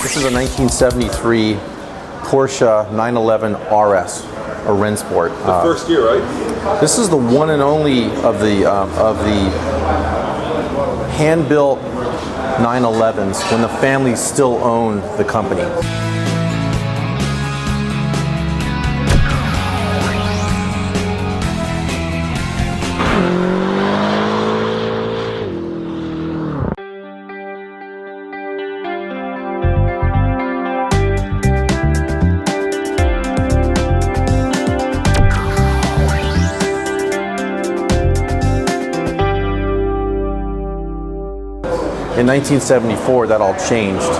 This is a 1973 Porsche 911 RS, a Rennsport. The first year, right? This is the one and only of the hand-built 911s when the family still owned the company. In 1974, that all changed.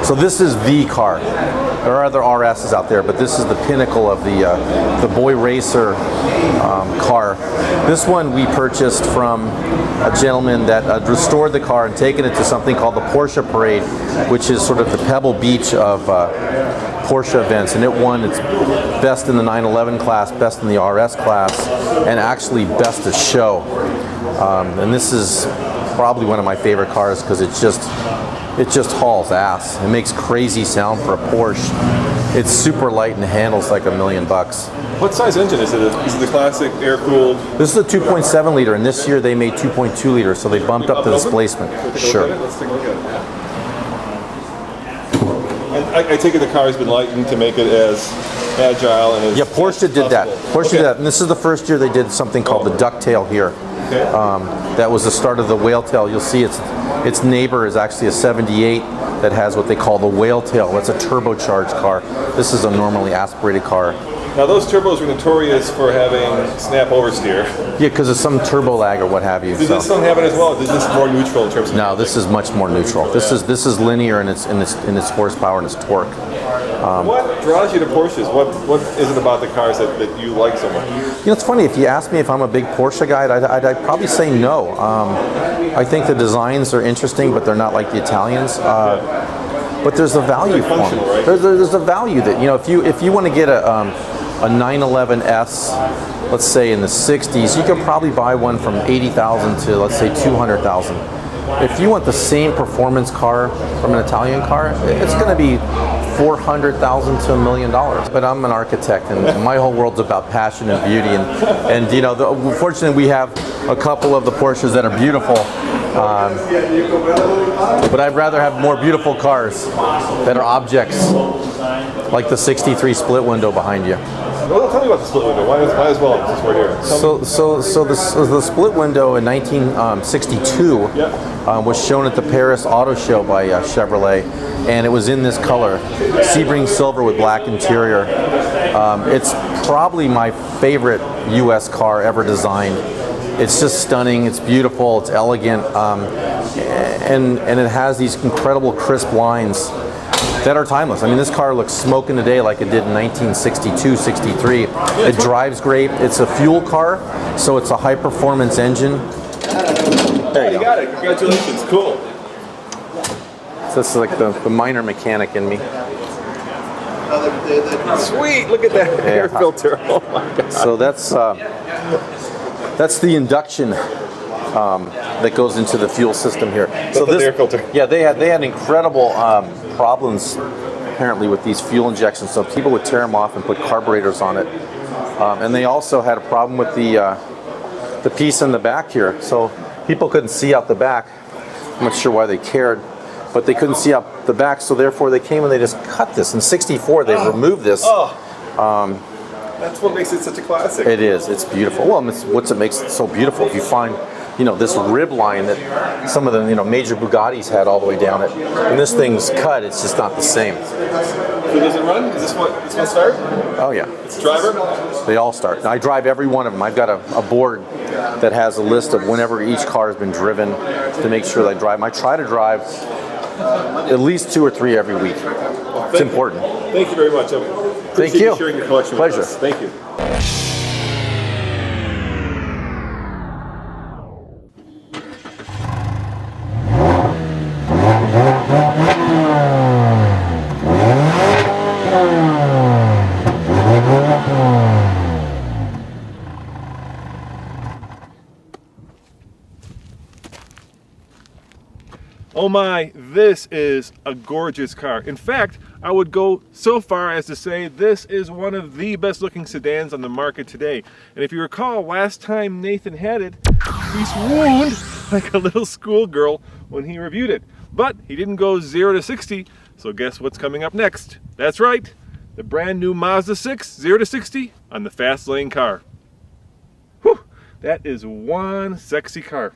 So this is the car. There are other RSs out there, but this is the pinnacle of the boy racer car. This one we purchased from a gentleman that had restored the car and taken it to something called the Porsche Parade, which is sort of the Pebble Beach of Porsche events, and it won its best in the 911 class, best in the RS class, and actually best of show. And this is probably one of my favorite cars because it just hauls ass. It makes crazy sound for a Porsche. It's super light and handles like $1 million. What size engine is it? Is it the classic air-cooled? This is a 2.7 liter, and this year they made 2.2 liters, so they bumped up the displacement. Sure. Let's take a look at it. And I take it the car has been lightened to make it as agile and as Porsche did that. Porsche did that, and this is the first year they did something called the ducktail here. Okay. That was the start of the whale tail. You'll see its neighbor is actually a 78 that has what they call the whale tail. That's a turbocharged car. This is a normally aspirated car. Now those turbos were notorious for having snap oversteer. Yeah, because of some turbo lag or what have you. Does this one have it as well? Is this more neutral in terms of? No, this is much more neutral. This is linear in its horsepower and its torque. What draws you to Porsches? What is it about the cars that you like so much? You know, it's funny. If you ask me if I'm a big Porsche guy, I'd probably say no. I think the designs are interesting, but they're not like the Italians. But there's a value for them. Right? There's a value that, you know, if you want to get a 911S, let's say in the 60s, you could probably buy one from 80,000 to, let's say, 200,000. If you want the same performance car from an Italian car, it's going to be 400,000 to $1 million. But I'm an architect, and my whole world's about passion and beauty. And you know, fortunately, we have a couple of the Porsches that are beautiful. But I'd rather have more beautiful cars that are objects, like the '63 split window behind you. Well, tell me about the split window. Why as well? Since we're here. So the split window in 1962 was shown at the Paris Auto Show by Chevrolet, and it was in this color, Sebring silver with black interior. It's probably my favorite U.S. car ever designed. It's just stunning. It's beautiful. It's elegant, and it has these incredible crisp lines that are timeless. I mean, this car looks smoking today like it did in 1962, 63. It drives great. It's a fuel car, so it's a high-performance engine. There you go. Got it. Congratulations. Cool. So that's like the minor mechanic in me. Sweet. Look at that air filter. Oh my God. So that's the induction that goes into the fuel system here. So this air filter. Yeah, they had incredible problems apparently with these fuel injections. So people would tear them off and put carburetors on it, and they also had a problem with the piece in the back here. So people couldn't see out the back. I'm not sure why they cared, but they couldn't see out the back. So therefore, they came and they just cut this. In '64, they removed this. That's what makes it such a classic. It is. It's beautiful. Well, it's what makes it so beautiful. If you find, you know, this rib line that some of the, you know, major Bugattis had all the way down it, when this thing's cut, it's just not the same. So does it run? Is this one start? Oh yeah. It's driver? They all start. I drive every one of them. I've got a board that has a list of whenever each car has been driven to make sure that I drive. I try to drive at least 2 or 3 every week. It's important. Thank you very much. Thank you. Sharing your collection Pleasure. with us. Thank you. Oh my, this is a gorgeous car. In fact, I would go so far as to say this is one of the best looking sedans on the market today. And if you recall, last time Nathan had it, he swooned like a little schoolgirl when he reviewed it. But he didn't go 0 to 60, so guess what's coming up next? That's right, the brand new Mazda 6 0 to 60 on the fast lane car. Whew, that is one sexy car.